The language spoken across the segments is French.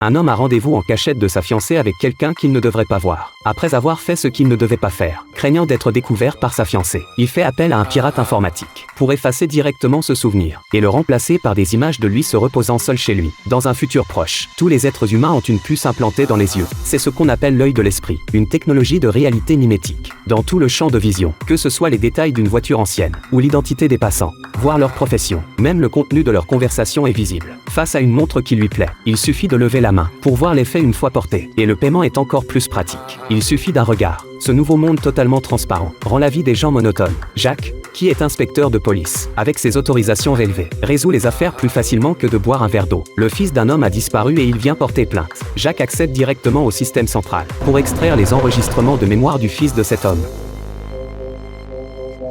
Un homme a rendez-vous en cachette de sa fiancée avec quelqu'un qu'il ne devrait pas voir. Après avoir fait ce qu'il ne devait pas faire, craignant d'être découvert par sa fiancée, il fait appel à un pirate informatique pour effacer directement ce souvenir et le remplacer par des images de lui se reposant seul chez lui. Dans un futur proche, tous les êtres humains ont une puce implantée dans les yeux. C'est ce qu'on appelle l'œil de l'esprit, une technologie de réalité mimétique. Dans tout le champ de vision, que ce soit les détails d'une voiture ancienne ou l'identité des passants, voire leur profession, même le contenu de leur conversation est visible. Face à une montre qui lui plaît, il suffit de lever la main pour voir l'effet une fois porté, et le paiement est encore plus pratique. Il suffit d'un regard. Ce nouveau monde totalement transparent rend la vie des gens monotone. Jacques, qui est inspecteur de police, avec ses autorisations élevées, résout les affaires plus facilement que de boire un verre d'eau. Le fils d'un homme a disparu et il vient porter plainte. Jacques accède directement au système central pour extraire les enregistrements de mémoire du fils de cet homme.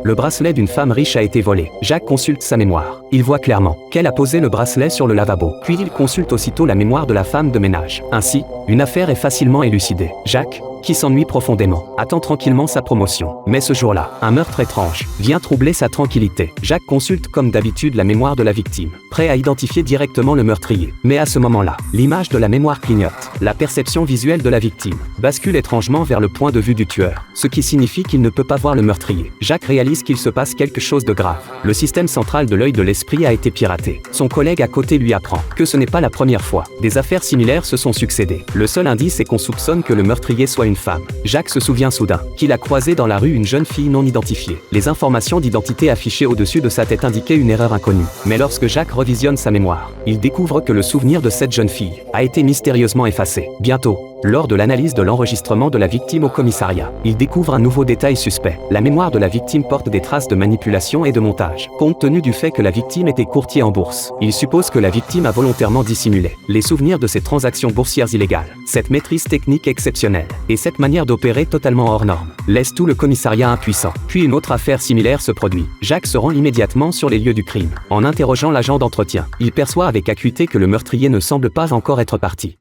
Le bracelet d'une femme riche a été volé. Jacques consulte sa mémoire. Il voit clairement qu'elle a posé le bracelet sur le lavabo. Puis il consulte aussitôt la mémoire de la femme de ménage. Ainsi, une affaire est facilement élucidée. Jacques, qui s'ennuie profondément, attend tranquillement sa promotion. Mais ce jour-là, un meurtre étrange vient troubler sa tranquillité. Jacques consulte comme d'habitude la mémoire de la victime, prêt à identifier directement le meurtrier. Mais à ce moment-là, l'image de la mémoire clignote. La perception visuelle de la victime bascule étrangement vers le point de vue du tueur, ce qui signifie qu'il ne peut pas voir le meurtrier. Jacques réalise qu'il se passe quelque chose de grave. Le système central de l'œil de l'esprit a été piraté. Son collègue à côté lui apprend que ce n'est pas la première fois. Des affaires similaires se sont succédées. Le seul indice est qu'on soupçonne que le meurtrier soit une femme. Jacques se souvient soudain qu'il a croisé dans la rue une jeune fille non identifiée. Les informations d'identité affichées au-dessus de sa tête indiquaient une erreur inconnue. Mais lorsque Jacques revisionne sa mémoire, il découvre que le souvenir de cette jeune fille a été mystérieusement effacé. Bientôt, lors de l'analyse de l'enregistrement de la victime au commissariat, il découvre un nouveau détail suspect. La mémoire de la victime porte des traces de manipulation et de montage. Compte tenu du fait que la victime était courtier en bourse, il suppose que la victime a volontairement dissimulé les souvenirs de ses transactions boursières illégales. Cette maîtrise technique exceptionnelle et cette manière d'opérer totalement hors norme laisse tout le commissariat impuissant. Puis une autre affaire similaire se produit. Jacques se rend immédiatement sur les lieux du crime. En interrogeant l'agent d'entretien, il perçoit avec acuité que le meurtrier ne semble pas encore être parti.